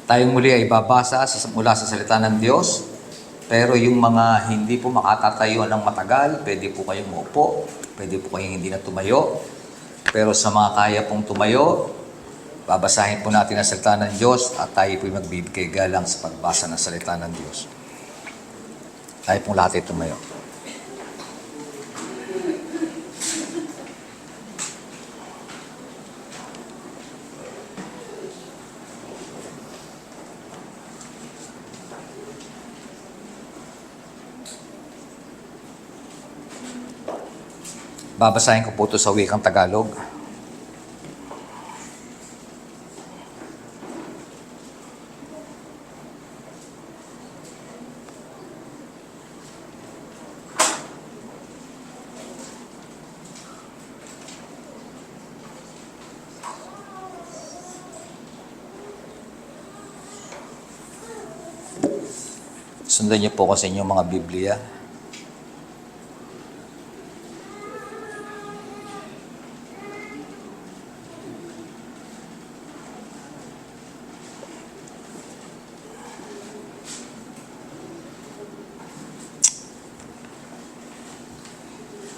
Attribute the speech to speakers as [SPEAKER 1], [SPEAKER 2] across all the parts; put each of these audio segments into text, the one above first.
[SPEAKER 1] Tayong muli ay babasa mula sa salita ng Diyos, pero yung mga hindi po makatatayo ng matagal, pwede po kayong maupo, pwede po kayong hindi na tumayo. Pero sa mga kaya pong tumayo, babasahin po natin ang salita ng Diyos at tayo po'y magbibigay galang sa pagbasa ng salita ng Diyos. Tayo pong lahat ay tumayo. Babasahin ko po ito sa wikang Tagalog. Sundan niyo po ko sa inyong mga Biblia.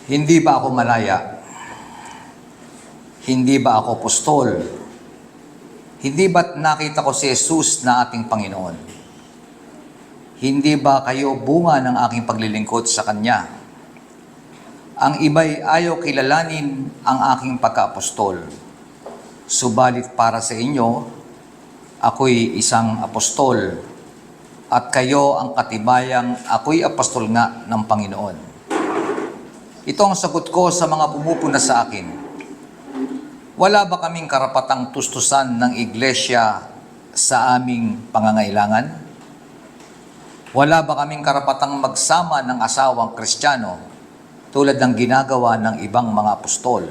[SPEAKER 1] Hindi ba ako malaya? Hindi ba ako apostol? Hindi ba't nakita ko si Jesus na ating Panginoon? Hindi ba kayo bunga ng aking paglilingkod sa Kanya? Ang iba'y ayaw kilalanin ang aking pagka-apostol. Subalit para sa inyo, ako'y isang apostol at kayo ang katibayang ako'y apostol nga ng Panginoon. Ito ang sagot ko sa mga pumupuna sa akin. Wala ba kaming karapatang tustusan ng iglesia sa aming pangangailangan? Wala ba kaming karapatang magsama ng asawang Kristiyano tulad ng ginagawa ng ibang mga apostol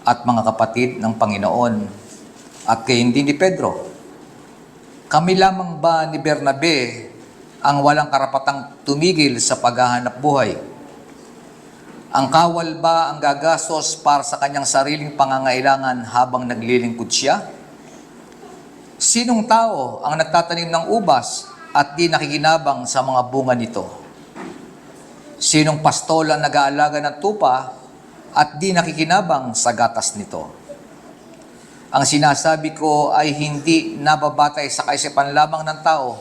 [SPEAKER 1] at mga kapatid ng Panginoon at gayon din ni Pedro? Kami lamang ba ni Bernabe ang walang karapatang tumigil sa paghahanap buhay? Ang kawal ba ang gagastos para sa kanyang sariling pangangailangan habang naglilingkod siya? Sinong tao ang nagtatanim ng ubas at di nakikinabang sa mga bunga nito? Sinong pastol ang nag-aalaga ng tupa at di nakikinabang sa gatas nito? Ang sinasabi ko ay hindi nababatay sa kaisipan lamang ng tao.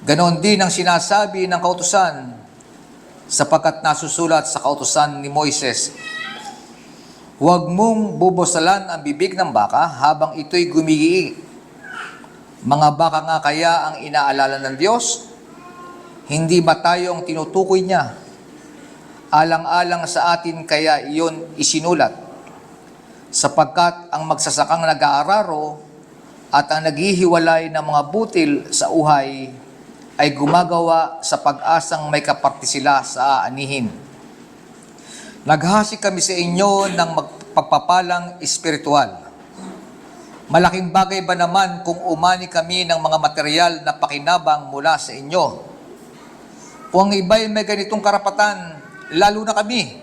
[SPEAKER 1] Ganon din ang sinasabi ng kautusan, sapagkat nasusulat sa kautusan ni Moises, huwag mong bubosalan ang bibig ng baka habang ito'y gumigii. Mga baka nga kaya ang inaalala ng Diyos? Hindi ba tayo ang tinutukoy niya? Alang-alang sa atin kaya iyon isinulat. Sapagkat ang magsasakang nag-aararo at ang naghihiwalay ng mga butil sa uhay ay gumagawa sa pag-asang may kaparte sila sa aanihin. Naghasi kami sa inyo ng pagpapalang espiritual. Malaking bagay ba naman kung umani kami ng mga material na pakinabang mula sa inyo? Kung ang iba'y may ganitong karapatan, lalo na kami.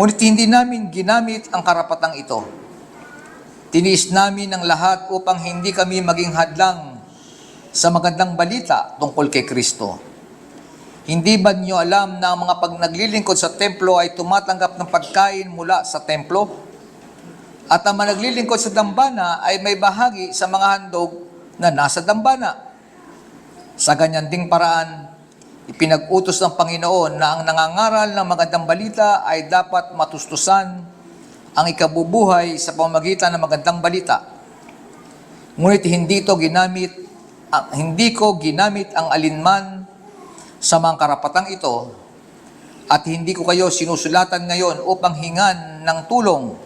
[SPEAKER 1] Ngunit hindi namin ginamit ang karapatang ito. Tiniis namin ang lahat upang hindi kami maging hadlang sa magandang balita tungkol kay Kristo. Hindi ba niyo alam na ang mga naglilingkod sa templo ay tumatanggap ng pagkain mula sa templo? At ang mga naglilingkod sa dambana ay may bahagi sa mga handog na nasa dambana. Sa ganyan ding paraan, ipinag-utos ng Panginoon na ang nangangaral ng magandang balita ay dapat matustusan ang ikabubuhay sa pamamagitan ng magandang balita. Ngunit hindi ko ginamit ang alinman sa mga karapatang ito at hindi ko kayo sinusulatan ngayon upang hingan ng tulong.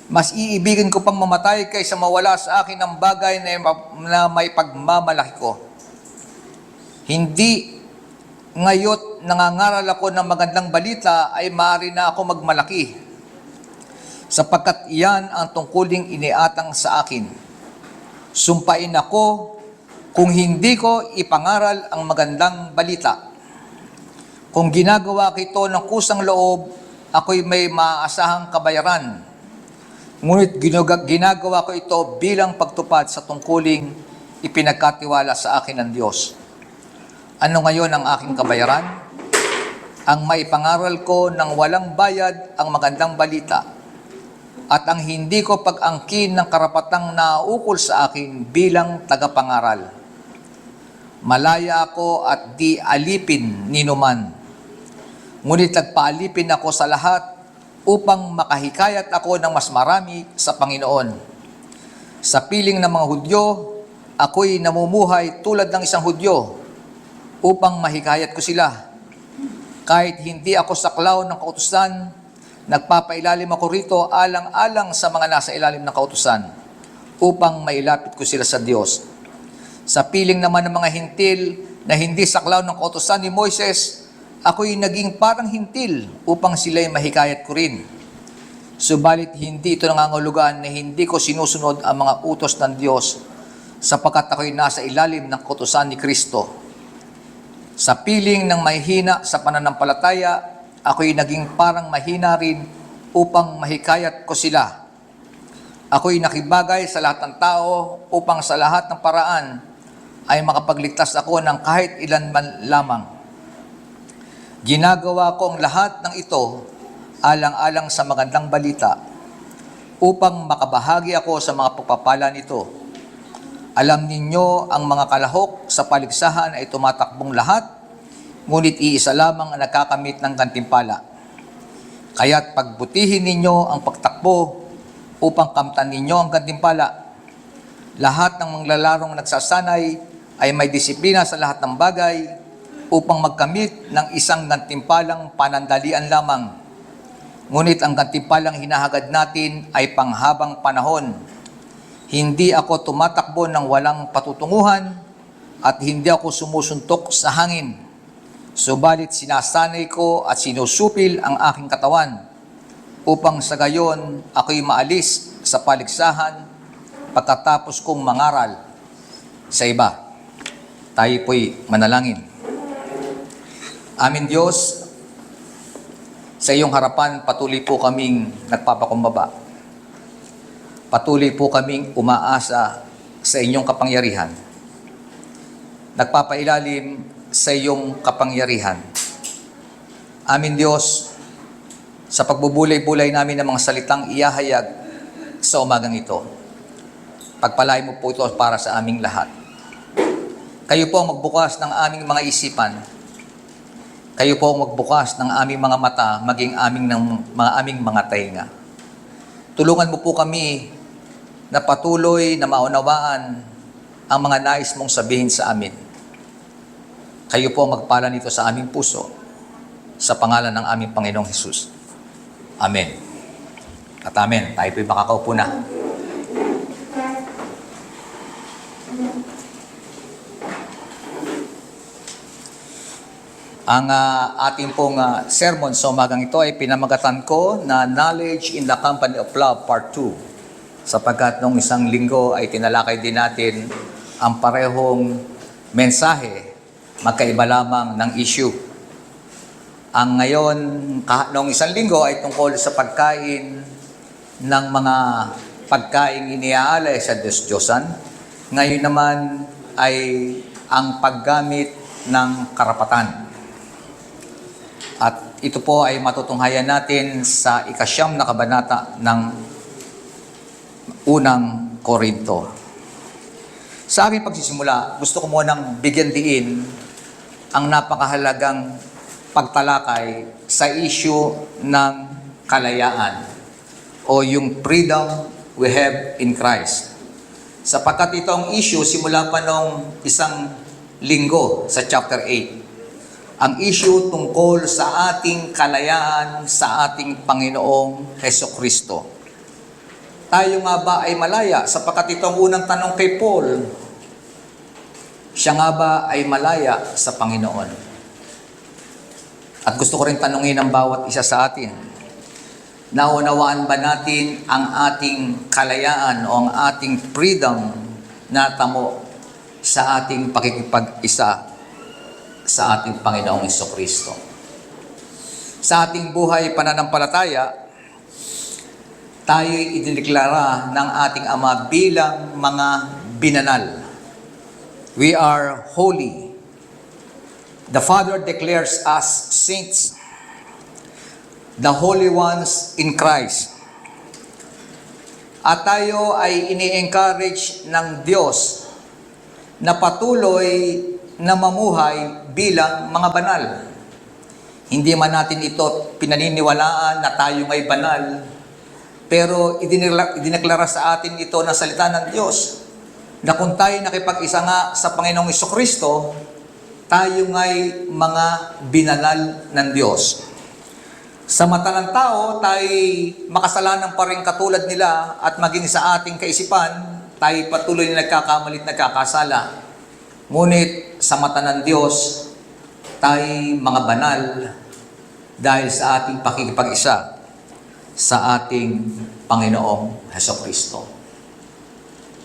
[SPEAKER 1] Mas iibigin ko pang mamatay kaysa mawala sa akin ang bagay na may pagmamalaki ko. Hindi ngayon nangangaral ako ng magandang balita ay maaari na ako magmalaki, sapagkat iyan ang tungkuling iniatang sa akin. Sumpain ako kung hindi ko ipangaral ang magandang balita. Kung ginagawa ko ito ng kusang loob, ako'y may maaasahang kabayaran. Ngunit ginagawa ko ito bilang pagtupad sa tungkuling ipinagkatiwala sa akin ng Diyos. Ano ngayon ang aking kabayaran? Ang maipangaral ko ng walang bayad ang magandang balita at ang hindi ko pag-angkin ng karapatang nauukol sa akin bilang tagapangaral. Malaya ako at di alipin ninuman. Ngunit nagpaalipin ako sa lahat upang makahikayat ako ng mas marami sa Panginoon. Sa piling ng mga Hudyo, ako'y namumuhay tulad ng isang Hudyo upang mahikayat ko sila. Kahit hindi ako saklaw ng kautusan, nagpapailalim ako rito alang-alang sa mga nasa ilalim ng kautusan upang mailapit ko sila sa Diyos. Sa piling naman ng mga hintil na hindi saklaw ng kautusan ni Moises, ako'y naging parang hintil upang sila'y mahikayat ko rin. Subalit hindi ito nangangahulugan na hindi ko sinusunod ang mga utos ng Diyos sapagkat ako'y nasa ilalim ng kautusan ni Kristo. Sa piling ng mahihina sa pananampalataya, ako'y naging parang mahina rin upang mahikayat ko sila. Ako'y nakibagay sa lahat ng tao upang sa lahat ng paraan ay makapagligtas ako ng kahit ilan man lamang. Ginagawa ko ang lahat ng ito alang-alang sa magandang balita upang makabahagi ako sa mga pagpapala nito. Alam ninyo ang mga kalahok sa paligsahan ay tumatakbong lahat, ngunit iisa lamang ang nagkakamit ng gantimpala. Kaya't pagbutihin ninyo ang pagtakbo upang kamtan ninyo ang gantimpala. Lahat ng manglalarong nagsasanay ay may disiplina sa lahat ng bagay upang magkamit ng isang gantimpalang panandalian lamang. Ngunit ang gantimpalang hinahagad natin ay panghabang panahon. Hindi ako tumatakbo ng walang patutunguhan at hindi ako sumusuntok sa hangin. Subalit sinasanay ko at sinusupil ang aking katawan upang sa gayon ako'y maalis sa paligsahan pagkatapos kong mangaral sa iba. Tayo po'y manalangin. Amin Diyos, sa iyong harapan patuloy po kaming nagpapakumbaba. Patuloy po kaming umaasa sa inyong kapangyarihan. Nagpapailalim sa iyong kapangyarihan. Amin Diyos, sa pagbubulay-bulay namin ng mga salitang iyahayag sa umagang ito, pagpalay mo po ito para sa aming lahat. Kayo po ang magbukas ng aming mga isipan. Kayo po ang magbukas ng aming mga mata, maging aming mga tainga. Tulungan mo po kami na patuloy na maunawaan ang mga nais mong sabihin sa amin. Kayo po ang magpala nito sa aming puso, sa pangalan ng aming Panginoong Hesus. Amen. At amen. Tayo po'y makakaupo na. Ang ating pong sermon sa umagang ito ay pinamagatan ko na Knowledge in the Company of Love Part 2. Sapagkat nung isang linggo ay tinalakay din natin ang parehong mensahe, magkaiba lamang ng issue. Ang ngayon, nung isang linggo ay tungkol sa pagkain ng mga pagkain iniaalay sa Diyos-Diyosan. Ngayon naman ay ang paggamit ng karapatan. At ito po ay matutunghayan natin sa 9 na kabanata ng unang Korinto. Sa aking pagsisimula, gusto ko munang bigyan diin ang napakahalagang pagtalakay sa issue ng kalayaan o yung freedom we have in Christ. Sapagkat itong issue simula pa nung isang linggo sa chapter 8. Ang issue tungkol sa ating kalayaan sa ating Panginoong Hesukristo. Tayo nga ba ay malaya? Sapagkat itong unang tanong kay Paul, siya nga ba ay malaya sa Panginoon? At gusto ko rin tanungin ang bawat isa sa atin. Naunawaan ba natin ang ating kalayaan o ang ating freedom na tamo sa ating pakikipag-isa sa ating Panginoong Hesukristo? Sa ating buhay pananampalataya, tayo'y idineklara ng ating Ama bilang mga binanal. We are holy. The Father declares us saints, the holy ones in Christ. At tayo ay ini-encourage ng Diyos na patuloy na mamuhay bilang mga banal. Hindi man natin ito pinaniniwalaan na tayo ngay banal, pero idineklara sa atin ito na salita ng Diyos na kung tayo nakipag-isa nga sa Panginoong Jesucristo, tayo ngay mga binanal ng Diyos. Sa mata ng tao, tayo makasalanan pa rin katulad nila at maging sa ating kaisipan, tayo patuloy na nagkakamalit, nagkakasala. Ngunit sa mata ng Diyos, tayo mga banal dahil sa ating pakikipag-isa sa ating Panginoong Hesukristo.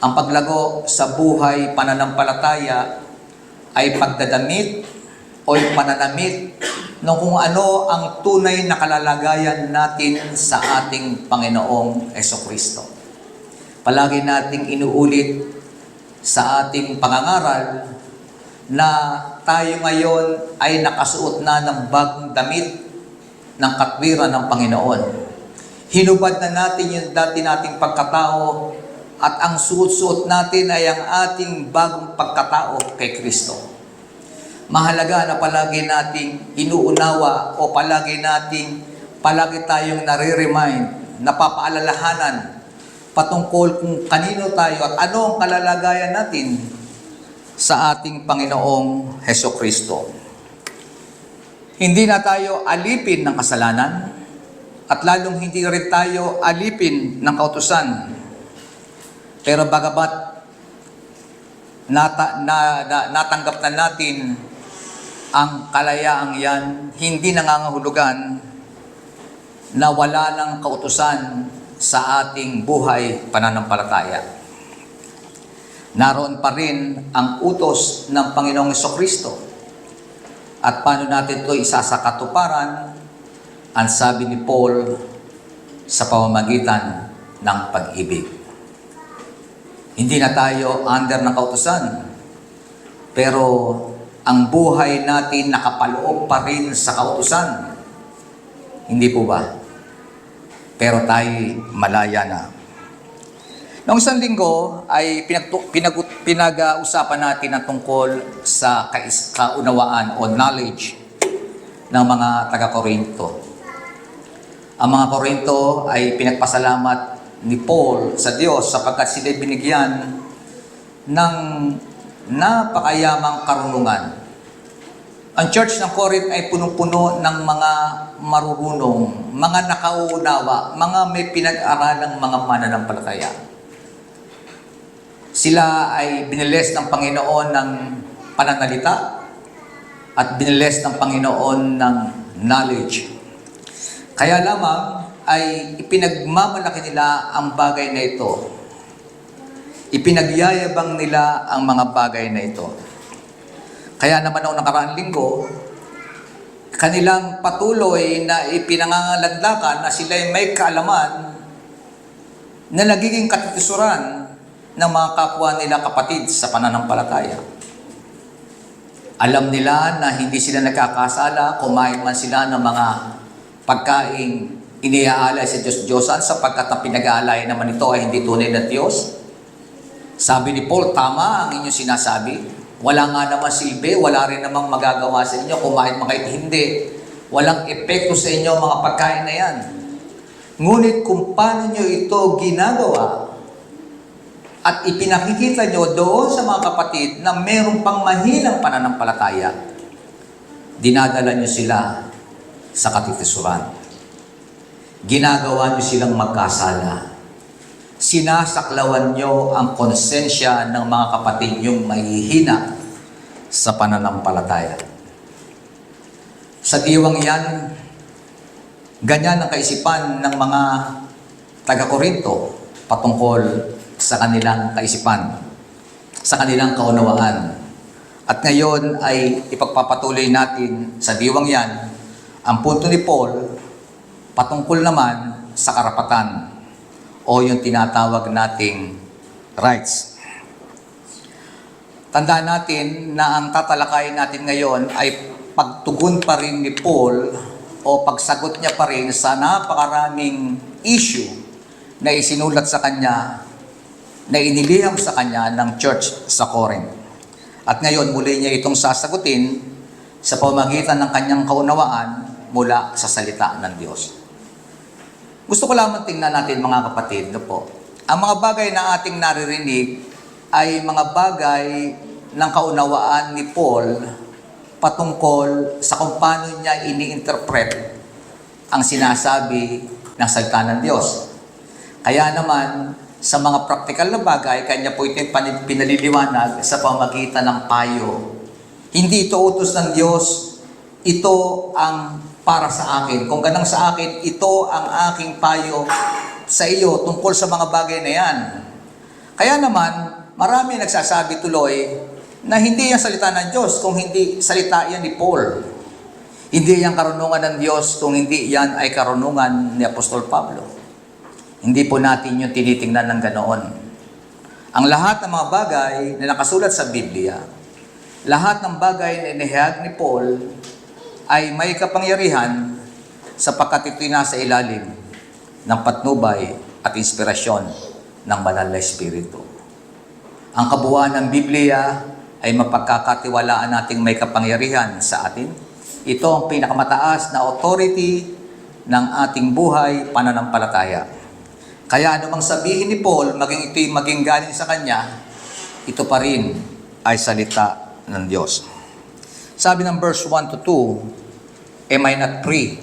[SPEAKER 1] Ang paglago sa buhay pananampalataya ay pagdadamit o pananamit ng kung ano ang tunay na kalalagayan natin sa ating Panginoong Hesukristo. Palagi nating inuulit sa ating pangangaral na tayo ngayon ay nakasuot na ng bagong damit ng katwiran ng Panginoon. Hinubad na natin yung dati nating pagkatao at ang suot-suot natin ay ang ating bagong pagkatao kay Kristo. Mahalaga na palagi nating inuunawa o palagi tayong nare-remind, napapaalalahanan patungkol kung kanino tayo at ano ang kalalagayan natin sa ating Panginoong Hesukristo. Hindi na tayo alipin ng kasalanan at lalong hindi rin tayo alipin ng kautusan. Pero bagamat natanggap na natin ang kalayaang yan, hindi nangangahulugan na wala ng kautusan sa ating buhay pananampalataya. Naroon pa rin ang utos ng Panginoong Jesucristo. At paano natin ito isasakatuparan? Ang sabi ni Paul sa pamamagitan ng pag-ibig. Hindi na tayo under ng kautusan, pero ang buhay natin nakapaloob pa rin sa kautusan. Hindi po ba? Pero tayo malaya na. Noong isang linggo ay pinag-usapan natin ang tungkol sa kaunawaan o knowledge ng mga taga-Korinto. Ang mga Korinto ay pinagpasalamat ni Paul sa Diyos sapagkat sila binigyan ng napakayamang karunungan. Ang church ng Corinth ay punong-puno ng mga marurunong, mga nakauunawa, mga may pinag-aralang mga mananampalataya. Sila ay biniles ng Panginoon ng pananalita at biniles ng Panginoon ng knowledge. Kaya lamang ay ipinagmamalaki nila ang bagay na ito. Ipinagyayabang nila ang mga bagay na ito. Kaya naman noong nakaraang linggo, kanilang patuloy na ipinangangalandakan na sila'y may kaalaman na nagiging katitisuran ng mga kapwa nila kapatid sa pananampalataya. Alam nila na hindi sila nagkakasala, kumain man sila ng mga pagkaing iniaalay sa Diyos-Diyosan sapagkat ang pinag-aalay naman ito ay hindi tunay na Diyos. Sabi ni Paul, tama ang inyong sinasabi. Wala nga naman silbi, wala rin namang magagawa sa inyo, kumain man kayo hindi. Walang epekto sa inyo mga pagkain na yan. Ngunit kung paano nyo ito ginagawa at ipinakikita nyo doon sa mga kapatid na mayroong pang mahinang pananampalataya, dinadala nyo sila sa katitisuran. Ginagawa nyo silang magkasala. Sinasaklawan nyo ang konsensya ng mga kapatid nyong mahihina sa pananampalataya. Sa diwang yan, ganyan ang kaisipan ng mga taga-Korinto patungkol sa kanilang kaisipan, sa kanilang kaunawaan. At ngayon ay ipagpapatuloy natin sa diwang yan ang punto ni Paul patungkol naman sa karapatan. o yung tinatawag nating rights. Tandaan natin na ang tatalakayin natin ngayon ay pagtugon pa rin ni Paul o pagsagot niya pa rin sa napakaraming issue na isinulat sa kanya, na iniliham sa kanya ng church sa Corinth. At ngayon, muli niya itong sasagutin sa pamamagitan ng kanyang kaunawaan mula sa salita ng Diyos. Gusto ko lamang tingnan natin mga kapatid, po. Ang mga bagay na ating naririnig ay mga bagay ng kaunawaan ni Paul patungkol sa kung paano niya ini-interpret ang sinasabi ng salita ng Diyos. Kaya naman, sa mga praktikal na bagay, kanya po ito pinaliliwanag sa pamamagitan ng payo. Hindi ito utos ng Diyos, ito ang para sa akin. Kung ganang sa akin, ito ang aking payo sa iyo tungkol sa mga bagay na yan. Kaya naman, marami nagsasabi tuloy na hindi yan salita ng Diyos kung hindi salita yan ni Paul. Hindi yan karunungan ng Diyos kung hindi yan ay karunungan ni Apostol Pablo. Hindi po natin yung tinitingnan ng ganoon. Ang lahat ng mga bagay na nakasulat sa Biblia, lahat ng bagay na inihayag ni Paul ay may kapangyarihan sapagkat ito'y nasa ilalim ng patnubay at inspirasyon ng Banal na Espiritu. Ang kabuuan ng Biblia ay mapagkakatiwalaan nating may kapangyarihan sa atin. Ito ang pinakamataas na authority ng ating buhay pananampalataya. Kaya anumang sabihin ni Paul, maging ito'y maging galing sa kanya, ito pa rin ay salita ng Diyos. Sabi ng verse 1 to 2, am I not free?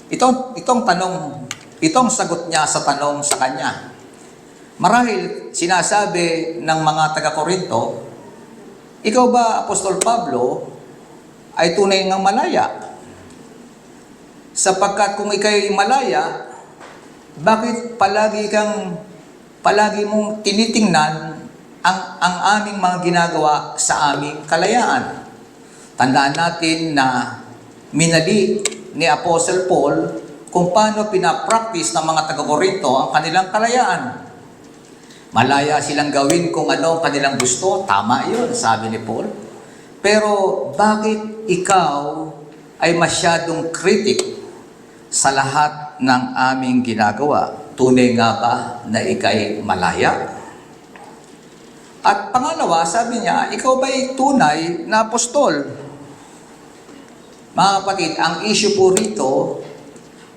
[SPEAKER 1] Itong sagot niya sa tanong sa kanya. Marahil sinasabi ng mga taga-Korinto, ikaw ba, Apostol Pablo, ay tunay ngang malaya? Sapagkat kung ikay malaya, bakit palagi mong tinitingnan ang aming mga ginagawa sa aming kalayaan? Tandaan natin na minali ni Apostle Paul kung paano pinapractice ng mga taga-Korinto ang kanilang kalayaan. Malaya silang gawin kung ano ang kanilang gusto. Tama yun, sabi ni Paul. Pero bakit ikaw ay masyadong critic sa lahat ng aming ginagawa? Tunay nga ba na ikay malaya? At pangalawa, sabi niya, ikaw ba'y tunay na apostol? Mga kapatid, ang issue po rito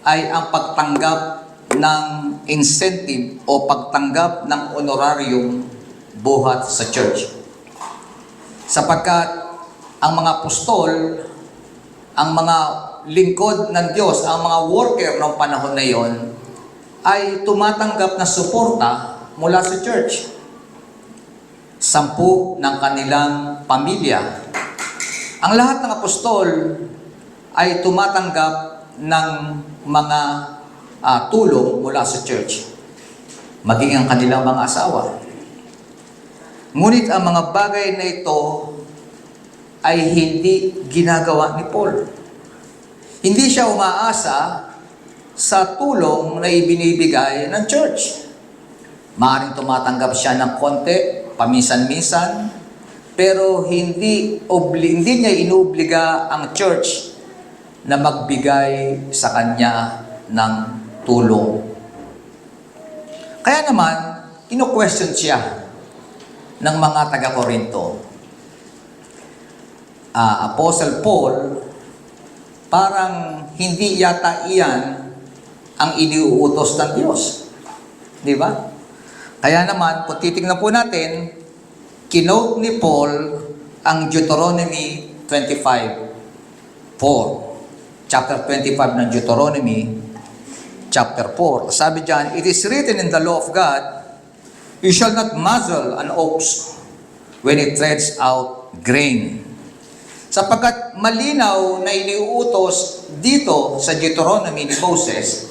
[SPEAKER 1] ay ang pagtanggap ng incentive o pagtanggap ng honorarium buhat sa church. Sapagkat ang mga apostol, ang mga lingkod ng Diyos, ang mga worker ng panahon na yon ay tumatanggap na suporta mula sa church. 10 ng kanilang pamilya. Ang lahat ng apostol ay tumatanggap ng mga tulong mula sa church, maging ang kanilang mga asawa. Ngunit ang mga bagay na ito ay hindi ginagawa ni Paul. Hindi siya umaasa sa tulong na ibinibigay ng church. Maaaring tumatanggap siya ng konti, paminsan-minsan, pero hindi niya inuobliga ang church na magbigay sa kanya ng tulong. Kaya naman, ino-question siya ng mga taga-Korinto. Apostle Paul, parang hindi yata iyan ang iniuutos ng Diyos. Di ba? Kaya naman, kung titignan po natin, kinote ni Paul ang Deuteronomy 25:4. Chapter 25 ng Deuteronomy, chapter 4. Sabi diyan, it is written in the law of God, you shall not muzzle an ox when it treads out grain. Sapagkat malinaw na iniuutos dito sa Deuteronomy ni Moses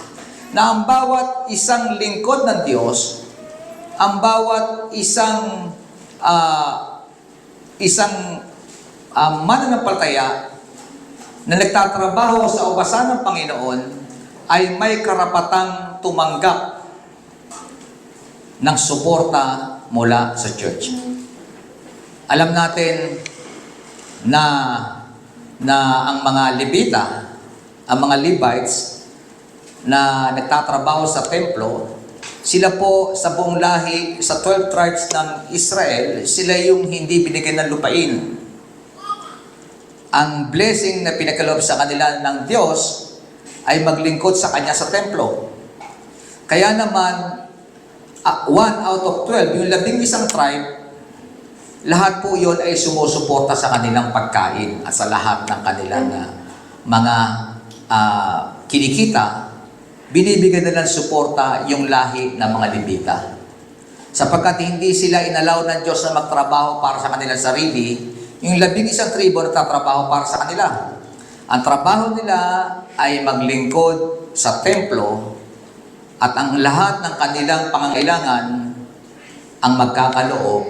[SPEAKER 1] na ang bawat isang lingkod ng Diyos, ang bawat isang mananampalataya na nagtatrabaho sa ubasan ng Panginoon ay may karapatang tumanggap ng suporta mula sa church. Alam natin na ang mga Levita, ang mga Levites na nagtatrabaho sa templo, sila po sa buong lahi, sa 12 tribes ng Israel, sila yung hindi binigyan ng lupain. Ang blessing na pinagkaloob sa kanila ng Diyos ay maglingkod sa Kanya sa templo. Kaya naman, 1 out of 12, yung 11 tribe, lahat po yun ay sumusuporta sa kanilang pagkain at sa lahat ng kanilang mga kinikita, binibigyan nilang suporta yung lahi ng mga Levita. Sapagkat hindi sila inalaw ng Diyos na magtrabaho para sa kanilang sarili, yung 11 tribo nagtatrabaho para sa kanila. Ang trabaho nila ay maglingkod sa templo at ang lahat ng kanilang pangangailangan, ang magkakaloob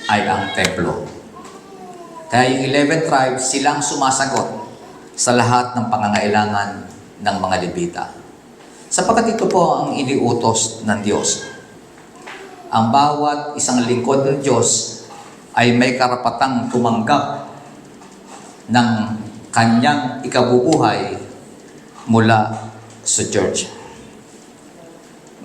[SPEAKER 1] ay ang templo. Kaya yung 11 tribes, silang sumasagot sa lahat ng pangangailangan ng mga Levita. Sapagkat ito po ang iniutos ng Diyos. Ang bawat isang lingkod ng Diyos ay may karapatang tumanggap ng kanyang ikabubuhay mula sa church.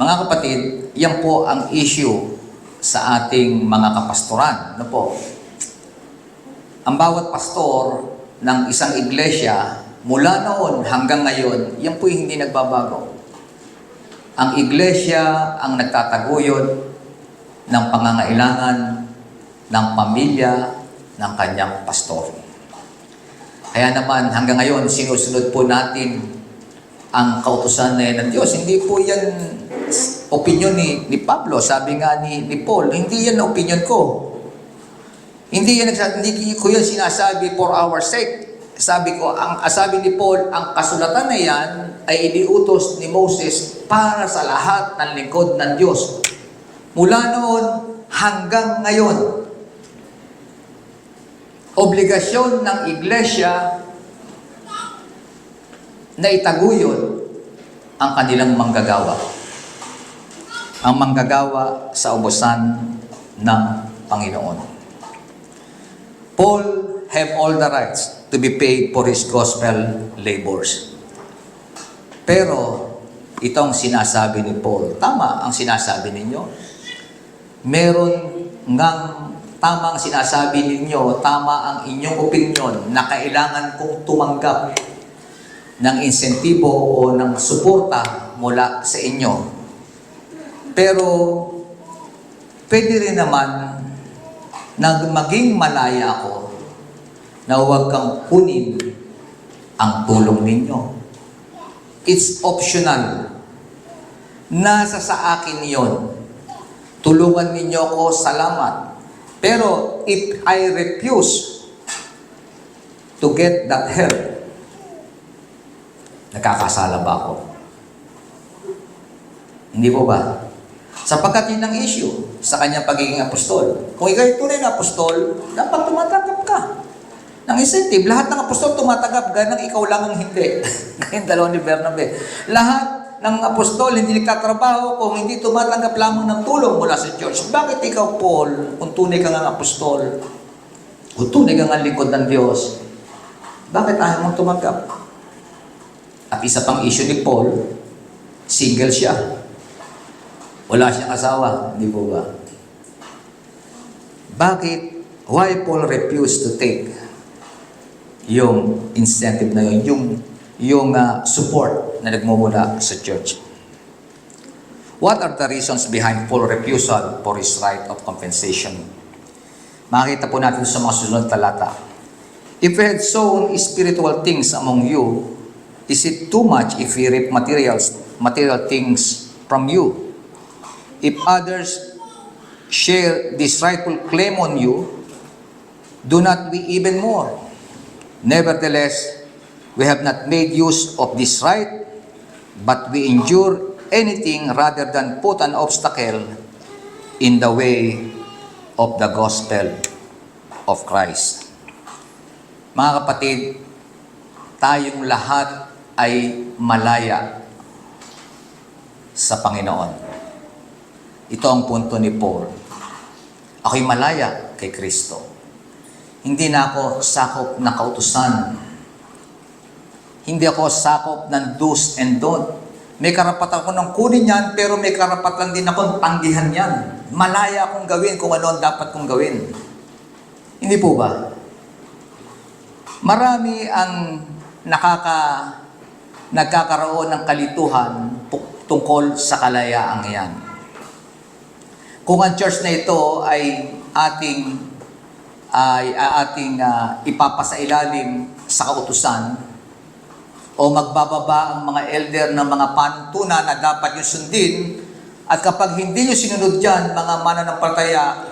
[SPEAKER 1] Mga kapatid, yan po ang issue sa ating mga kapastoran. Ano po? Ang bawat pastor ng isang iglesia, mula noon hanggang ngayon, yan po hindi nagbabago. Ang iglesia ang nagtataguyod ng pangangailangan ng pamilya ng kanyang pastor. Kaya naman hanggang ngayon, sinusunod po natin ang kautusan ng Diyos. Hindi po yan opinion ni Pablo. Sabi nga ni Paul, hindi yan opinion ko. Hindi ko yan sinasabi for our sake. Sabi ni Paul, ang kasulatan na yan ay iniutos ni Moses para sa lahat ng lingkod ng Diyos. Mula noon hanggang ngayon, obligasyon ng iglesia na itaguyod ang kanilang manggagawa. Ang manggagawa sa ubusan ng Panginoon. Paul have all the rights to be paid for his gospel labors. Pero itong sinasabi ni Paul, tama ang sinasabi ninyo. Meron ngang tamang sinasabi ninyo, tama ang inyong opinion na kailangan kong tumanggap ng insentibo o ng suporta mula sa inyo. Pero pwede rin naman na maging malaya ako na huwag kang kunin ang tulong ninyo. It's optional. Nasa sa akin yon. Tulungan ninyo ako, salamat. Pero if I refuse to get that help, nakakasala ba ako? Hindi po ba? Sapagkat yun ang issue sa kanyang pagiging apostol. Kung ikaw ay tunay na apostol, dapat tumatanggap ka ng incentive. Lahat ng apostol tumatanggap, ganang ikaw lang ang hindi. Kayong dalawa ni Bernabe. Lahat ng apostol hindi nagtatrabaho kung hindi tumatanggap lamang ng tulong mula sa church. Bakit ikaw, Paul, kung tunay ka ng apostol, kung tunay ka ng lingkod ng Diyos, bakit ayaw mong tumanggap? At isa pang issue ni Paul, single siya. Wala siyang asawa, hindi po ba? Bakit? Why Paul refused to take yung incentive na yun, yung support na nagmumula sa church? What are the reasons behind Paul's refusal for his right of compensation? Makikita po natin sa mga susunod talata. If we had sown spiritual things among you, is it too much if we reap material things from you? If others share this rightful claim on you, do not we even more? Nevertheless, we have not made use of this right, but we endure anything rather than put an obstacle in the way of the gospel of Christ. Mga kapatid, tayong lahat ay malaya sa Panginoon. Ito ang punto ni Paul. Ako'y malaya kay Kristo. Hindi na ako sakop ng kautusan. Hindi ako sakop ng do's and don't. May karapatan ako ng kunin yan, pero may karapatan din akong tanggihan yan. Malaya akong gawin kung ano ang dapat kong gawin. Hindi po ba? Marami ang nagkakaroon ng kalituhan tungkol sa kalayaang yan. Kung ang church na ito ay ating ipapasailalim sa kautusan, o magbababa ang mga elder ng mga panuntunan na dapat yung sundin, at kapag hindi nyo sinunod dyan, mga mananampalataya,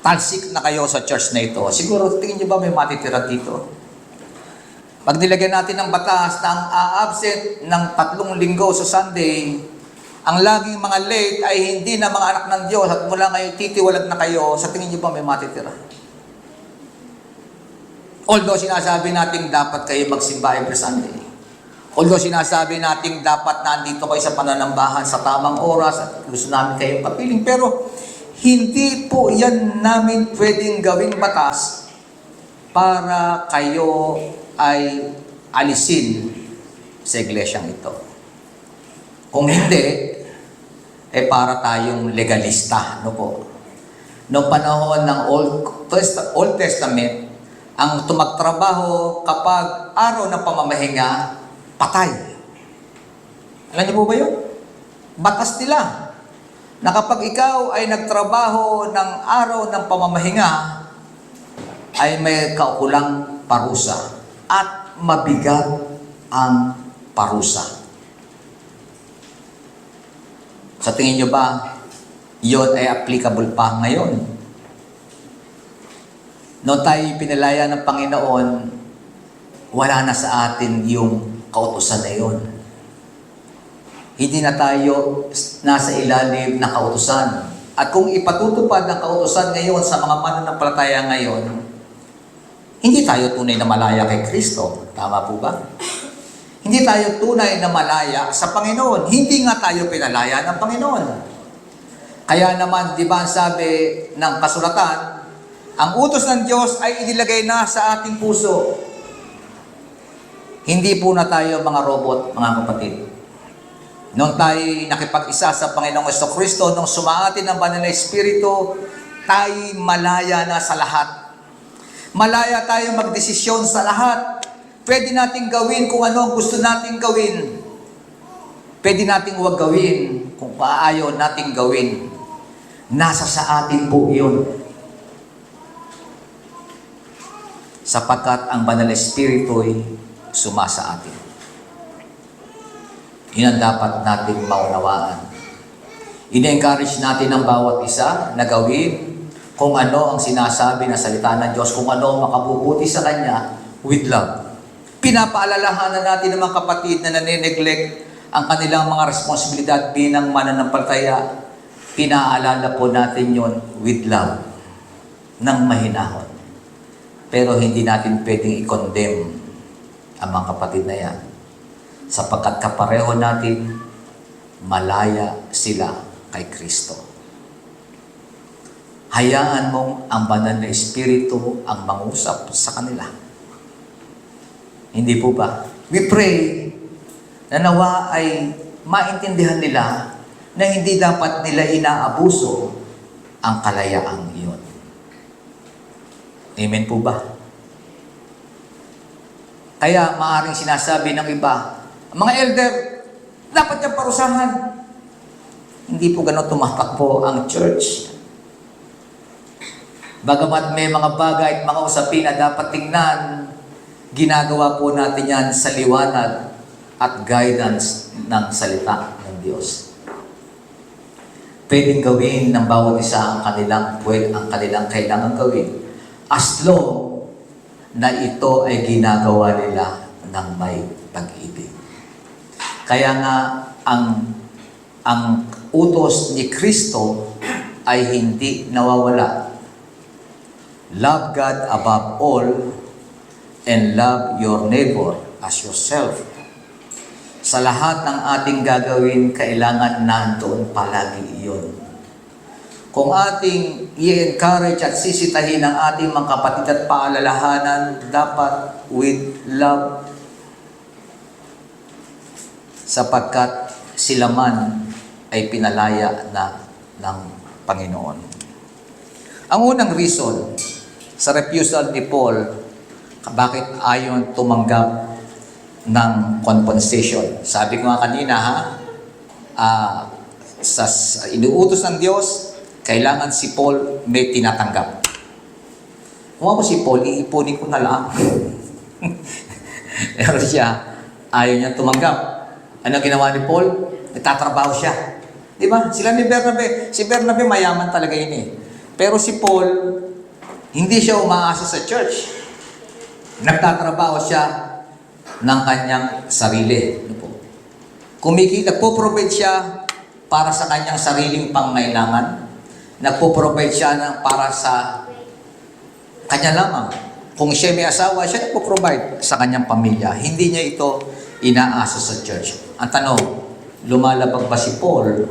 [SPEAKER 1] talsik na kayo sa church na ito. Siguro, tingin nyo ba may matitira dito? Pag nilagyan natin ng batas na ang a-absent ng 3 linggo sa Sunday, ang laging mga late ay hindi na mga anak ng Diyos at mula ngayon titiwalag na kayo, sa tingin nyo ba may matitira? Although sinasabi natin dapat kayo magsimba every Sunday. Although sinasabi natin dapat nandito kayo sa pananambahan sa tamang oras at gusto namin kayong papiling. Pero hindi po yan namin pwedeng gawing batas para kayo ay alisin sa iglesyang ito. Kung hindi, para tayong legalista. No po? Noong panahon ng Old Testament, ang tumagtrabaho kapag araw ng pamamahinga, patay. Alam niyo po ba yun? Batas nila na kapag ikaw ay nagtrabaho ng araw ng pamamahinga, ay may kaukulang parusa at mabigat ang parusa. Sa tingin niyo ba, yun ay applicable pa ngayon? Noong tayo pinalaya ng Panginoon, wala na sa atin yung kautusan na yun. Hindi na tayo nasa ilalim ng kautusan. At kung ipatutupad ng kautusan ngayon sa mga mananampalataya ngayon, hindi tayo tunay na malaya kay Kristo. Tama po ba? Hindi tayo tunay na malaya sa Panginoon. Hindi nga tayo pinalaya ng Panginoon. Kaya naman, di ba sabi ng kasulatan, ang utos ng Diyos ay inilagay na sa ating puso. Hindi po na tayo mga robot, mga kapatid. Noong tayo nakipag-isa sa Panginoong Kristo, nung sumaatin ang Banal na Espiritu, tayo malaya na sa lahat. Malaya tayo magdesisyon sa lahat. Pwede nating gawin kung ano ang gusto nating gawin. Pwede nating huwag gawin kung paayaw nating gawin. Nasa sa atin po iyon. Sapagkat ang Banal na Espiritu ay sumasa atin. Yun ang dapat natin maunawaan. Ine-encourage natin ang bawat isa na gawin kung ano ang sinasabi na salita ng Diyos, kung ano ang makabubuti sa Kanya with love. Pinapaalalahanan natin ng mga kapatid na nanineglect ang kanilang mga responsibilidad bilang mananampalataya. Pinaalala po natin yon with love, ng mahinahon. Pero hindi natin pwedeng i-condemn ang mga kapatid na yan. Sapagkat kapareho natin, malaya sila kay Kristo. Hayaan mong ang Banal na Espiritu ang mangusap sa kanila. Hindi po ba? We pray na nawa ay maintindihan nila na hindi dapat nila inaabuso ang kalayaang iyon. Amen po ba? Kaya maaaring sinasabi ng iba, mga elder, dapat yung parusahan. Hindi po gano'n tumatakbo ang church. Bagamat may mga bagay at mga usapin na dapat tingnan, ginagawa po natin yan sa liwanag at guidance ng salita ng Diyos. Pwedeng gawin ng bawat isa ang kanilang kailangan gawin as long na ito ay ginagawa nila ng may pag-ibig. Kaya nga, ang utos ni Kristo ay hindi nawawala. Love God above all and love your neighbor as yourself. sa lahat ng ating gagawin, kailangan nandoon palagi iyon. Kung ating i-encourage at sisitahin ang ating mga kapatid at paalalahanan, dapat with love, sapagkat sila man ay pinalaya na ng Panginoon. Ang unang reason sa refusal ni Paul, bakit ayaw tumanggap ng compensation. Sabi ko nga kanina, sa inuutos ng Diyos, kailangan si Paul may tinatanggap. Kung ako si Paul, iipunin ko na lang. Pero siya, ayaw niya tumanggap. Ano ginawa ni Paul? Nagtatrabaho siya. Di ba? Sila ni Bernabe. Si Bernabe mayaman talaga yun eh. Pero si Paul, hindi siya umaasa sa church. Nagtatrabaho siya ng kanyang sarili. Nagpo-provide siya para sa kanyang sariling pangangailangan. Nagpo-provide siya para sa kanya lamang. Kung siya may asawa, siya nagpo-provide sa kanyang pamilya. Hindi niya ito inaasa sa church. Ang tanong, lumalabag ba si Paul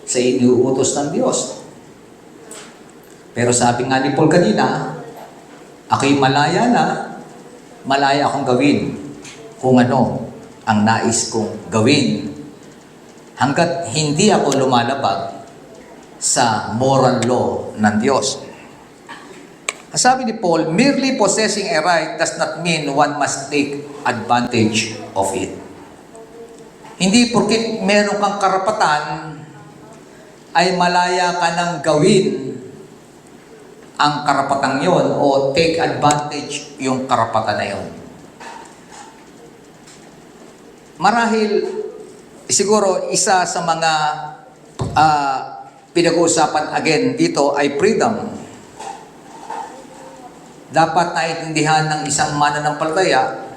[SPEAKER 1] sa iniuutos ng Diyos? Pero sabi nga ni Paul kanina, ako'y malaya na, malaya akong gawin kung ano ang nais kong gawin hanggat hindi ako lumalabag sa moral law ng Diyos. Sabi ni Paul, merely possessing a right does not mean one must take advantage of it. Hindi porket meron kang karapatan ay malaya ka ng gawin ang karapatan yon o take advantage yung karapatan na yon. Marahil, siguro, isa sa mga pinag-uusapan again dito ay freedom. Dapat naiintindihan ng isang mananampalataya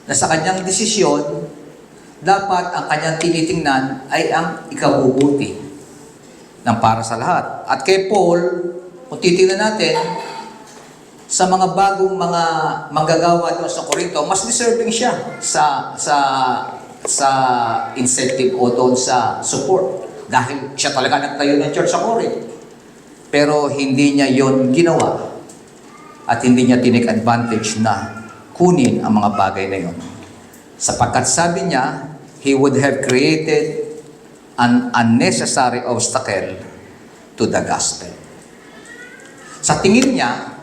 [SPEAKER 1] na sa kanyang desisyon, dapat ang kanyang tinitingnan ay ang ikabubuti ng para sa lahat. At kay Paul, kung titingnan natin, sa mga bagong mga manggagawa doon sa Corinto, mas deserving siya sa incentive o doon sa support. Dahil siya talaga nagtayo ng church sa Corinth. Pero hindi niya yon ginawa. At hindi niya tinik advantage na kunin ang mga bagay na yon. Sapagkat sabi niya, he would have created an unnecessary obstacle to the gospel. Sa tingin niya,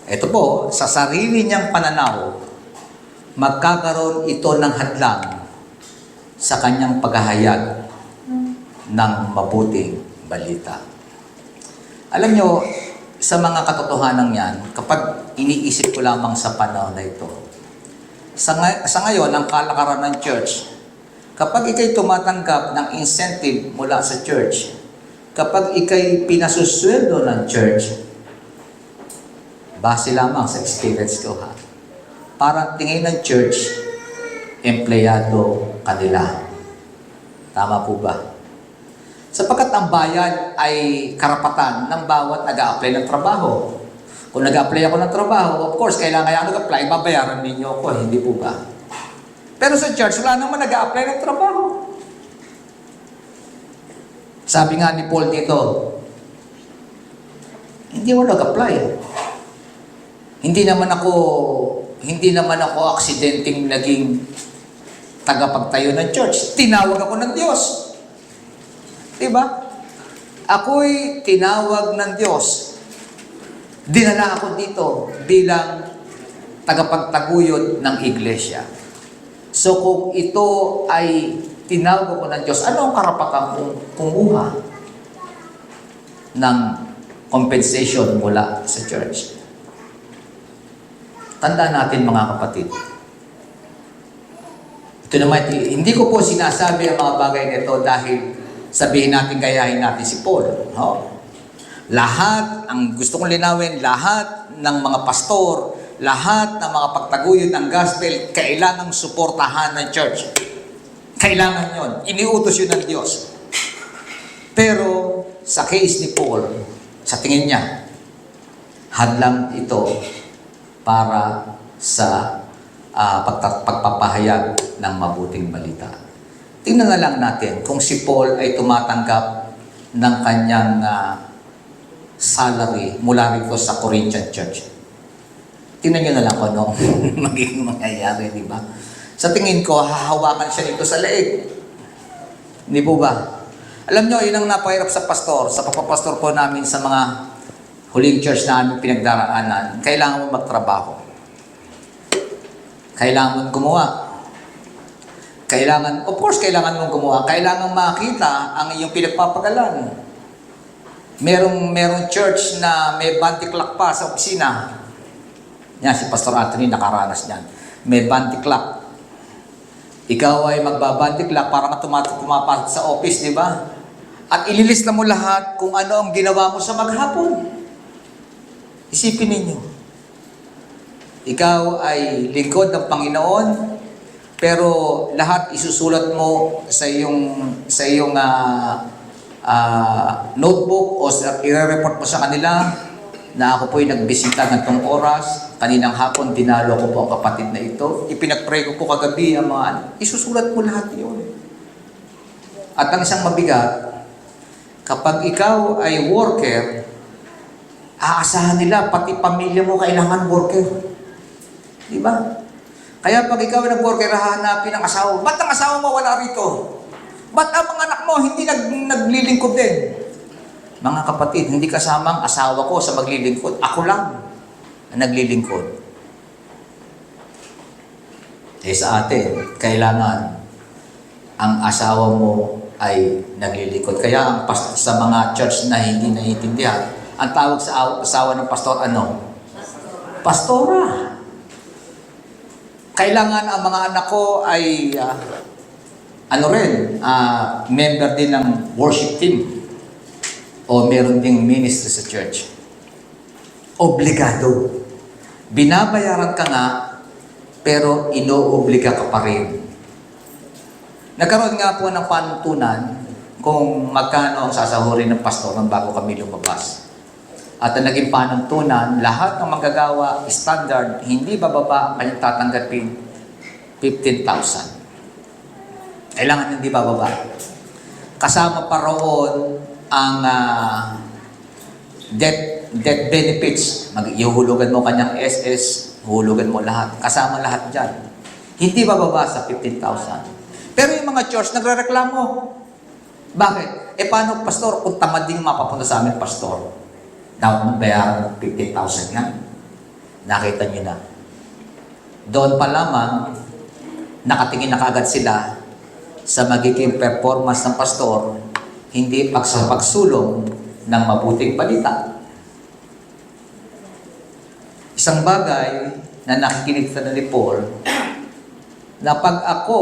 [SPEAKER 1] ito po, sa sarili niyang pananaw, magkakaroon ito ng hadlang sa kanyang paghahayag ng mabuting balita. Alam niyo, sa mga katotohanan yan, kapag iniisip ko lamang sa panahon na ito, sa ngayon, ang kalakaran ng church, kapag ikay tumatanggap ng incentive mula sa church, kapag ikay pinasusweldo ng church, base lamang sa experience ko ha, parang tingin ng church, empleyado kanila. Tama po ba? Sapagkat ang bayad ay karapatan ng bawat nag-a-apply ng trabaho. Kung nag-a-apply ako ng trabaho, of course, kailangan kaya nag-apply, babayaran ninyo ako, hindi po ba? Pero sa church, wala naman nag-a-apply ng trabaho. Sabi nga ni Paul dito, hindi ako nag-apply. Hindi naman ako aksidenteng naging tagapagtayo ng church. Tinawag ako ng Diyos. Diba? Ako'y tinawag ng Diyos. Dinala ako dito bilang tagapagtaguyod ng iglesia. So kung ito ay tinawag ako ng Diyos, ano ang karapatan kong kumuha ng compensation mula sa church? Tandaan natin mga kapatid. Ito naman, hindi ko po sinasabi ang mga bagay nito dahil sabihin natin, gayahin natin si Paul. No? Lahat, ang gusto kong linawin, lahat ng mga pastor, lahat ng mga pagtaguyod ng gospel, kailangang suportahan ng church. Kailangan yon. Iniutos yun ng Diyos. Pero sa case ni Paul, sa tingin niya, hadlang ito para sa pagpapahayag ng mabuting balita. Tingnan na lang natin kung si Paul ay tumatanggap ng kanyang salary mula rito sa Corinthian Church. Tingnan nyo na lang kung anong magiging mangyayari, di ba? Sa tingin ko, hahawakan siya dito sa leeg. Hindi po ba? Alam nyo, yun ang napahirap sa pastor, sa papapastor po namin sa mga huling church na aming pinagdaraanan. Kailangan mo magtrabaho. Kailangan mo gumawa. Kailangan, of course, kailangan mong gumawa. Kailangan makita ang iyong pinagpapagalan. Merong church na may banty clock pa sa opisina. Yan, si Pastor Anthony nakaranas niyan. May banty clock. Ikaw ay magbabanty clock para pumapasok sa office, di ba? At ililista mo lahat kung ano ang ginawa mo sa maghapon. Isipin ninyo. Ikaw ay lingkod ng Panginoon, pero lahat isusulat mo sa iyong notebook o i-report mo sa kanila na ako po ay nagbisita ng itong oras, kaninang hapon dinalo ko po ang kapatid na ito, ipinag-pray ko po kagabi ang mga isusulat mo lahat yun. At ang isang mabigat, kapag ikaw ay worker, aasahan nila, pati pamilya mo kailangan worker. Di ba? Kaya pag ikaw ay nag-worker, hahanapin ang asawa. Ba't ang asawa mo wala rito? Ba't ang mga anak mo hindi naglilingkod din? Mga kapatid, hindi kasamang asawa ko sa maglilingkod. Ako lang ang naglilingkod. Sa atin, kailangan ang asawa mo ay naglilingkod. Kaya ang sa mga church na hindi naiintindihan, ang tawag sa asawa ng pastor, ano? Pastora. Kailangan ang mga anak ko ay member din ng worship team o meron ding ministry sa church. Obligado. Binabayaran ka nga, pero inoobliga ka pa rin. Nagkaroon nga po ng panuntunan kung magkano ang sasahurin ng pastor ng bago kami lumabas. At ang naging panuntunan, lahat ng manggagawa, standard, hindi bababa ang kanyang tatanggapin 15,000. Kailangan hindi bababa. Kasama pa roon ang death benefits. Ihuhulugan mo kanyang SS, huhulugan mo lahat. Kasama lahat dyan. Hindi bababa sa 15,000. Pero yung mga church, nagre-reklamo. Bakit? Paano, pastor, kung tamad din mapapunta sa amin, pastor? Dapat magbayaran ng 15,000 nga. Nakita nyo na. Doon pa lamang, nakatingin na kaagad sila sa magiging performance ng pastor, hindi sa pagsulong ng mabuting balita. Isang bagay na nakikinig sa ni Paul, na pag ako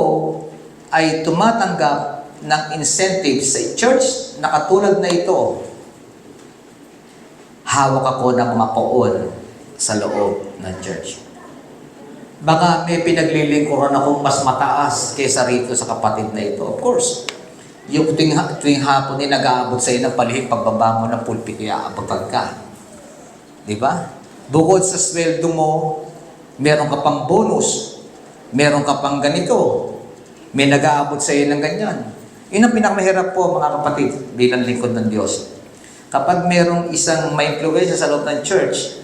[SPEAKER 1] ay tumatanggap ng incentive sa church na katulad na ito, hawak ako ng mga poon sa loob ng church. Baka may pinaglilingkuran akong mas mataas kaysa rito sa kapatid na ito. Of course, yung tuwing hapon ay nag-aabot sa iyo ng palihig pagbaba mo ng pulpit, aabotan ka. Di ba? Bukod sa sweldo mo, meron ka pang bonus, meron ka pang ganito, may nag-aabot sa iyo ng ganyan. Yun ang pinakamahirap po, mga kapatid, bilang lingkod ng Diyos. Kapag merong isang may influensya sa loob ng church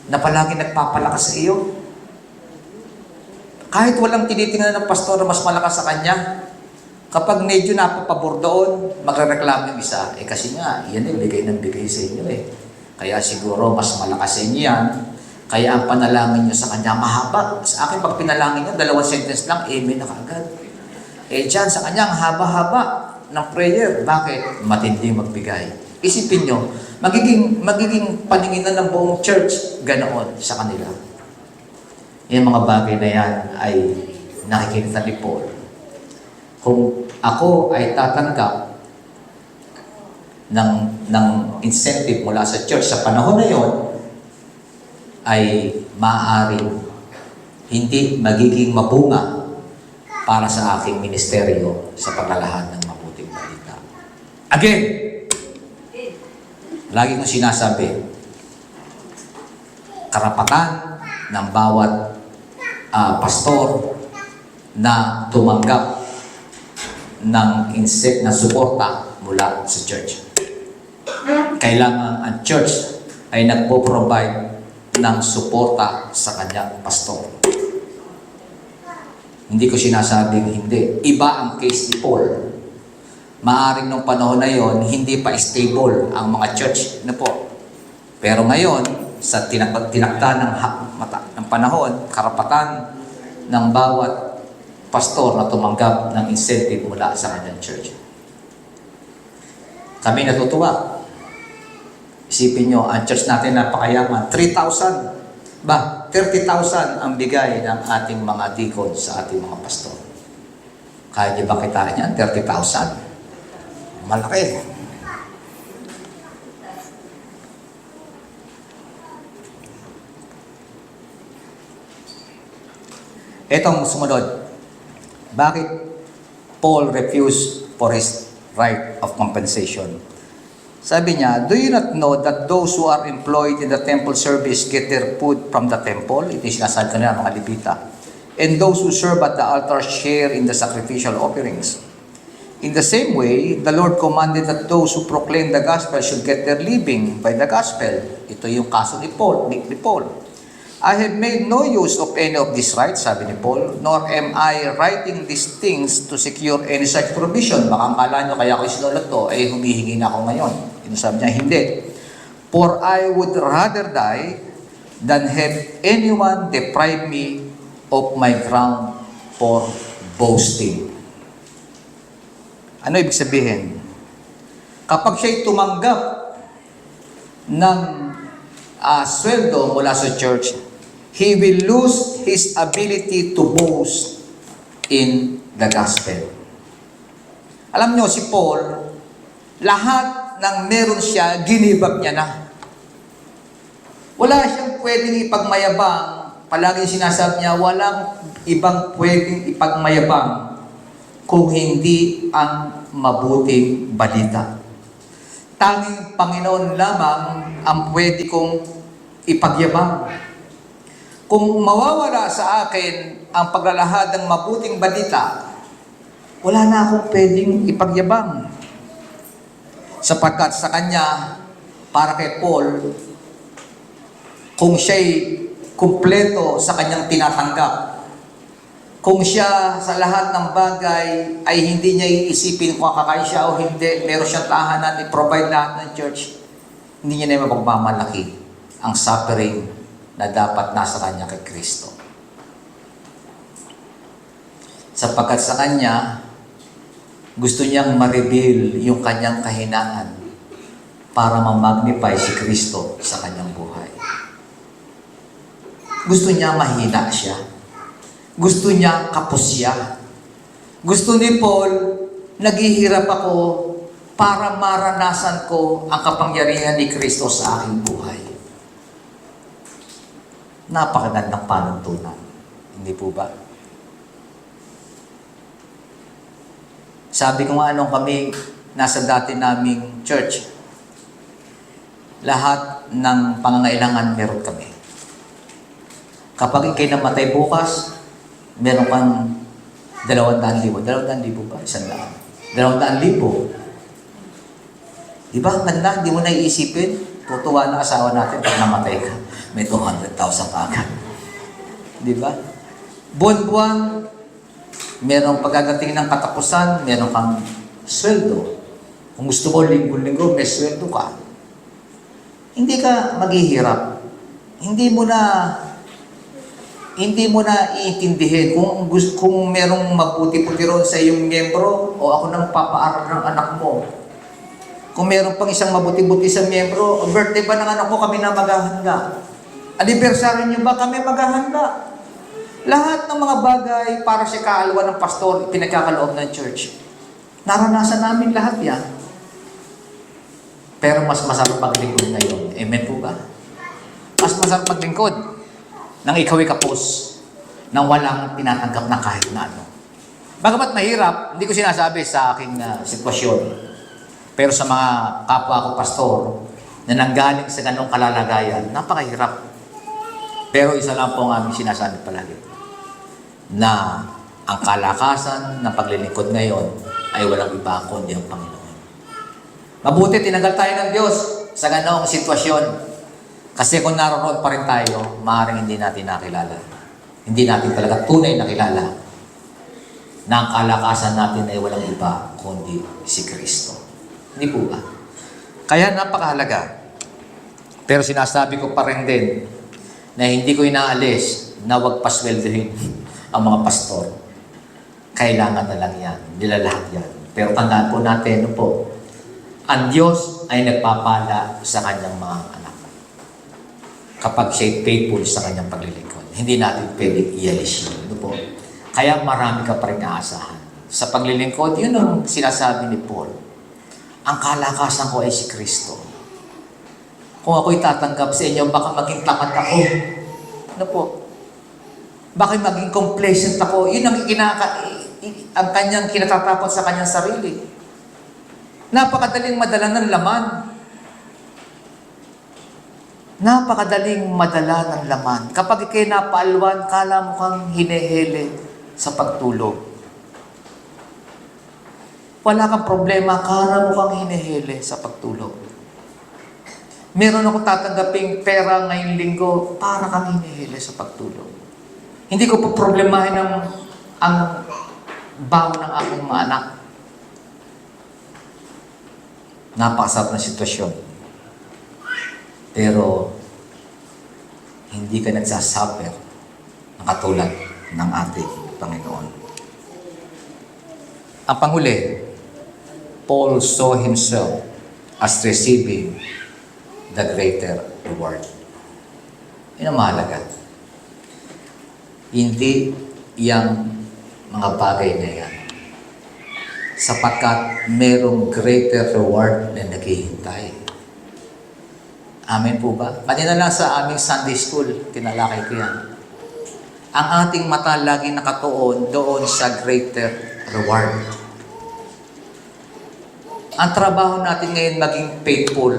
[SPEAKER 1] na palagi nagpapalakas sa iyo, kahit walang tinitingnan ng pastor na mas malakas sa kanya, kapag medyo napapabor doon, magrereklamo yung isa. Kasi nga, yan bigay ng bigay sa inyo Kaya siguro mas malakas sa inyo yan. Kaya ang panalangin nyo sa kanya mahaba. Sa akin, pag pinalangin nyo, 2 sentence lang, amen na kaagad. Dyan sa kanya, haba-haba ng prayer. Bakit? Matindi magbigay. Isipin nyo, magiging paninginan ng buong church ganoon sa kanila. Yung mga bagay na yan ay nakikita ni Paul. Kung ako ay tatanggap ng incentive mula sa church sa panahon na yon, ay maaaring hindi magiging mabunga para sa aking ministeryo sa paglalahad ng mabuting balita. Again, lagi kong sinasabi, karapatan ng bawat pastor na tumanggap ng na suporta mula sa church. Kailangan ang church ay nagpo-provide ng suporta sa kanyang pastor. Hindi ko sinasabing hindi. Iba ang case ni Paul. Maaring nung panahon na yon, hindi pa stable ang mga church na po. Pero ngayon, sa tinakda ng panahon, karapatan ng bawat pastor na tumanggap ng incentive mula sa kanyang church. Kami natutuwa. Isipin nyo, ang church natin napakayaman. 3,000. 30,000 ang bigay ng ating mga deacon sa ating mga pastor. Kaya niyo ba kitain yan? 30,000. Malaki. Etong sumunod. Bakit Paul refused for his right of compensation? Sabi niya, do you not know that those who are employed in the temple service get their food from the temple? Ito yung sinasabi ko nila, mga Levita. And those who serve at the altar share in the sacrificial offerings. In the same way, the Lord commanded that those who proclaim the gospel should get their living by the gospel. Ito yung kaso ni Paul. I have made no use of any of these rights, sabi ni Paul, nor am I writing these things to secure any such provision. Baka akala nyo kaya ako isinulat to, ay humihingi na ako ngayon. Sabi niya, hindi. For I would rather die than have anyone deprive me of my ground for boasting. Ano ibig sabihin? Kapag siya'y tumanggap ng sweldo mula sa church, he will lose his ability to boast in the gospel. Alam nyo, si Paul, lahat ng meron siya, ginibag niya na. Wala siyang pwedeng ipagmayabang. Palagi sinasabi niya, walang ibang pwedeng ipagmayabang kung hindi ang mabuting balita. Tanging Panginoon lamang ang pwede kong ipagyabang. Kung mawawala sa akin ang paglalahad ng mabuting balita, wala na akong pwedeng ipagyabang. Sapagkat sa kanya, para kay Paul, kung siya'y kumpleto sa kanyang tinatanggap, kung siya sa lahat ng bagay ay hindi niya iisipin kung kakain siya o hindi, meron siyang tahanan, i-provide lahat ng church, hindi niya na mapagmamalaki ang suffering na dapat nasa kanya kay Kristo. Sapagkat sa kanya, gusto niyang ma-reveal yung kanyang kahinaan para ma-magnify si Kristo sa kanyang buhay. Gusto niya mahina siya. Gusto niya kapos siya. Gusto ni Paul, naghihirap ako para maranasan ko ang kapangyarihan ni Kristo sa aking buhay. Napakagandang panuntunan. Hindi po ba? Sabi ko nga nung kami nasa dati naming church, lahat ng pangangailangan meron kami. Kapag ikay namatay bukas, meron kang 200,000. 200,000 ba? 100,000. 200,000. Di ba? Ganda, hindi mo na iisipin. Tutuwa na asawa natin pag namatay ka. May 200,000 ka agad. Di ba? Buwan-buwan, merong pagdadating ng katapusan, meron kang sweldo. Kung gusto mo, linggo-linggo, may sweldo ka. Hindi ka maghihirap. Hindi mo na iintindihin kung merong mabuti-puti ron sa iyong miyembro o ako nang papaaral ng anak mo. Kung meron pang isang mabuti-buti sa miyembro, birthday ba ng anak mo, kami na maghahanda. Anniversary niyo ba, kami maghahanda. Lahat ng mga bagay para sa kaalwa ng pastor, pinagkakaloob ng church. Naranasan namin lahat yan. Pero mas masarap maglingkod ngayon. Amen po ba? Mas masarap maglingkod nang ikaw ay kapos, nang walang tinatanggap na kahit na ano. Bagamat mahirap, hindi ko sinasabi sa aking sitwasyon. Pero sa mga kapwa ko pastor na nanggaling sa ganong kalalagayan, napakahirap. Pero isa lang po ang aming sinasabi palagi. na ang kalakasan ng paglilingkod ngayon ay walang iba kundi ang Panginoon. Mabuti tinanggal tayo ng Diyos sa ganoong sitwasyon. Kasi kung naroon pa rin tayo, maaaring hindi natin nakilala. Hindi natin talaga tunay nakilala na ang kalakasan natin ay walang iba kundi si Kristo. Hindi po ba? Kaya napakahalaga. Pero sinasabi ko pa rin din na hindi ko inaalis na huwag pasweldohin ang mga pastor. Kailangan na lang yan. Nila lahat yan. Pero tandaan po natin, ano po, ang Diyos ay nagpapala sa kanyang mga anak. Kapag siya'y faithful sa kanyang paglilingkod. Hindi natin pwedeng ialis yun. Ano po? Kaya marami ka pa rin aasahan. Sa paglilingkod, yun ang sinasabi ni Paul. Ang kalakasan ko ay si Kristo. Kung ako'y tatanggap sa inyo, baka maging tapat ako. Ano po? Baka maging complacent ako. Yun ang kanyang kinatatakot sa kanyang sarili. Napakadaling madala ng laman. Napakadaling madala ng laman. Kapag ikay napaalwan, kala mo kang hinehele sa pagtulog. Wala kang problema, kala mo kang hinehele sa pagtulog. Meron ako tatanggaping pera ngayong linggo, para kang hinehele sa pagtulog. Hindi ko po problemahin ang baon ng aking mga anak. Napakasarap na sitwasyon. Pero, hindi ka nagsasuffer na katulad ng ating Panginoon. Ang panghuli, Paul saw himself as receiving the greater reward. Yun ang mahalaga. Hindi yung mga bagay na yan. Sapagkat merong greater reward na naghihintay. Amen po ba? Kanina lang sa aming Sunday School, tinalakay ko yan. Ang ating mata lagi nakatuon doon sa greater reward. Ang trabaho natin ngayon maging faithful.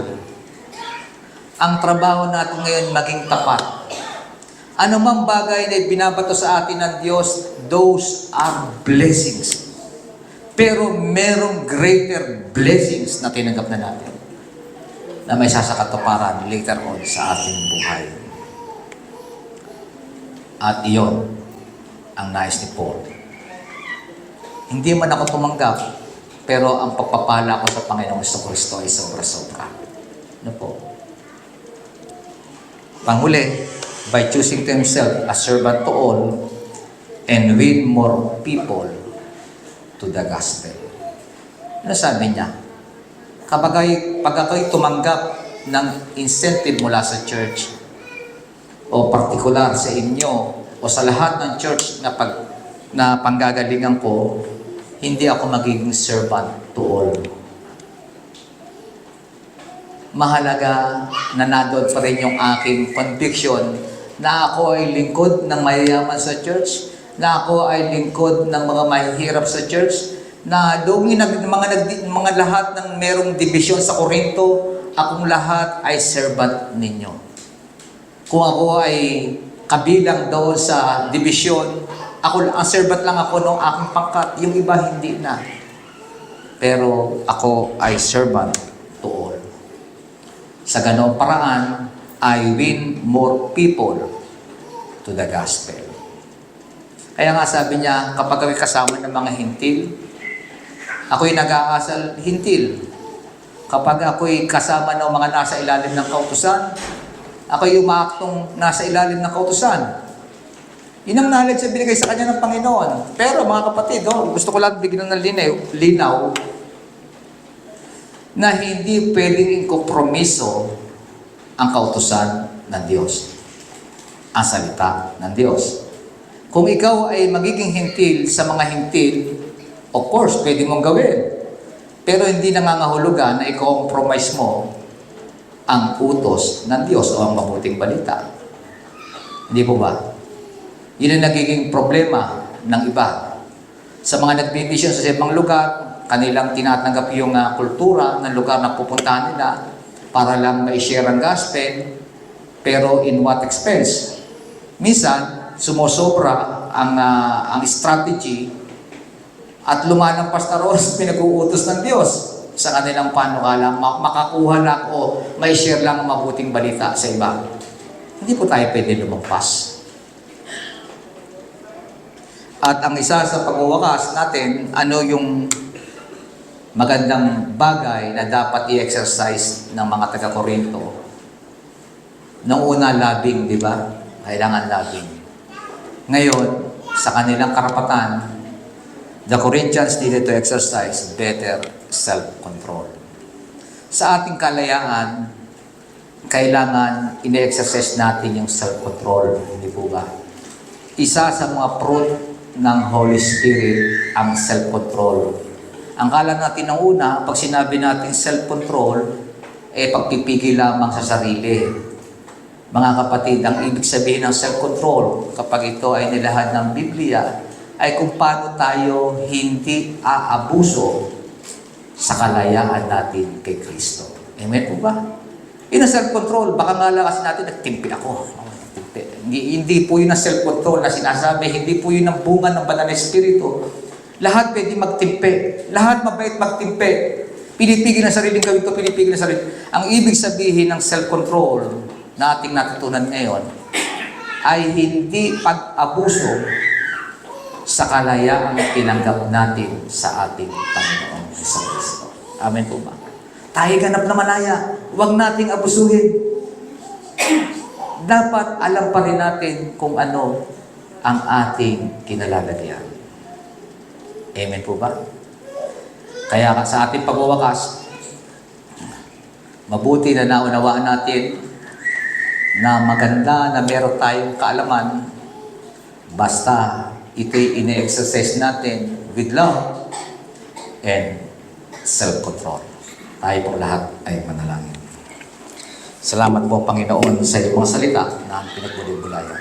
[SPEAKER 1] Ang trabaho natin ngayon maging tapat. Ano mang bagay na binabato sa atin ng Diyos, those are blessings. Pero merong greater blessings na tinanggap na natin na may sasakatuparan later on sa ating buhay. At iyon ang nais ni Paul. Hindi man ako tumanggap, pero ang pagpapala ko sa Panginoong Kristo ay sobra-sobra. Ano po? Panghuli, by choosing to himself a servant to all and win more people to the gospel. Ano sabi niya? Pag ako'y tumanggap ng incentive mula sa church o partikular sa inyo o sa lahat ng church na panggagalingan ko, hindi ako magiging servant to all. Mahalaga na nandoon pa rin yung aking conviction na ako ay lingkod ng mayayaman sa church, na ako ay lingkod ng mga mahihirap sa church, na doon mga lahat ng merong division sa Korinto, akong lahat ay servant ninyo. Kung ako ay kabilang doon sa division, ang servant lang ako ng aking pangkat, yung iba hindi na. Pero ako ay servant to all. Sa ganoong paraan, I win more people to the gospel. Kaya nga sabi niya, kapag ako'y kasama ng mga hintil, ako'y nag-aasal hintil. Kapag ako'y kasama ng mga nasa ilalim ng kautusan, ako'y umaaktong nasa ilalim ng kautusan. Yun ang knowledge na binigay sa kanya ng Panginoon. Pero mga kapatid, gusto ko lang bigyan ng linaw na hindi pwedeng kompromiso ang kautusan ng Diyos. Ang salita ng Diyos. Kung ikaw ay magiging hintil sa mga hintil, of course, pwede mong gawin. Pero hindi nangangahulugan na i-compromise mo ang utos ng Diyos o ang mabuting balita. Hindi po ba? Yun ang nagiging problema ng iba. Sa mga nagbimisyon sa ibang lugar, kanilang tinatanggap yung kultura ng lugar na pupuntahan nila para lang ma-share ang gospel, pero in what expense? Minsan, sumosobra ang strategy at lumalampas na roon sa pinag-uutos ng Diyos sa kanilang panukala, makakuha lang o may share lang ang mabuting balita sa iba. Hindi po tayo pwede lumagpas. At ang isa sa pagwawakas natin, ano yung magandang bagay na dapat i-exercise ng mga taga-Korinto? Noong una, labing, di ba? Kailangan labing. Ngayon, sa kanilang karapatan, the Corinthians needed to exercise better self-control. Sa ating kalayaan, kailangan ine-exercise natin yung self-control, hindi po ba? Isa sa mga fruit ng Holy Spirit ang self-control. Ang kala natin ng una, pag sinabi natin self-control, pagpipigil lamang sa sarili. Mga kapatid, ang ibig sabihin ng self-control, kapag ito ay nilahad ng Biblia, ay kung paano tayo hindi aabuso sa kalayaan natin kay Kristo. Amen po ba? Yun ang self-control. Baka nga lang kasi natin, nagtimpi ako. Hindi po yun ang self-control na sinasabi. Hindi po yun ang bunga ng banal na Espiritu. Lahat pwede magtimpi. Lahat mabait magtimpi. Pinipigil na sariling gawin ito, pinipigil na sarili. Ang ibig sabihin ng self-control na ating natutunan ngayon ay hindi pag-abuso sa kalayaang tinanggap natin sa ating Panginoon sa Kristo. Amen po ba? Tayo ganap na malaya. Huwag nating abusuhin. Dapat alam pa rin natin kung ano ang ating kinalalagyan. Amen po ba? Kaya sa ating pagwawakas, mabuti na naunawaan natin na maganda na meron tayong kaalaman basta ito'y ine-exercise natin with love and self-control. Tayo po lahat ay manalangin. Salamat po, Panginoon, sa iyong mga salita na pinagbulay-bulayan.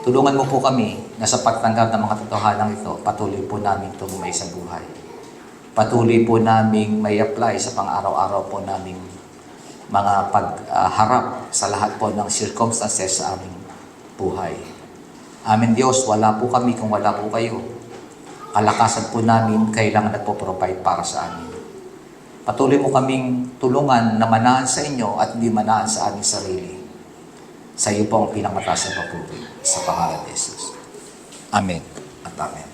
[SPEAKER 1] Tulungan mo po kami na sa pagtanggap ng mga totohanan ito, patuloy po namin tumumay sa buhay. Patuloy po namin may apply sa pang-araw-araw po namin mga pagharap sa lahat po ng circumstances sa aming buhay. Amin Diyos, wala po kami kung wala po kayo. Kalakasan po namin kailangan nagpo-provide para sa amin. Patuloy mo kaming tulungan na manahan sa inyo at hindi manahan sa aming sarili. Sa iyo po ang pinakamataas na papuri sa pangalan ni Jesus. Amen at amen.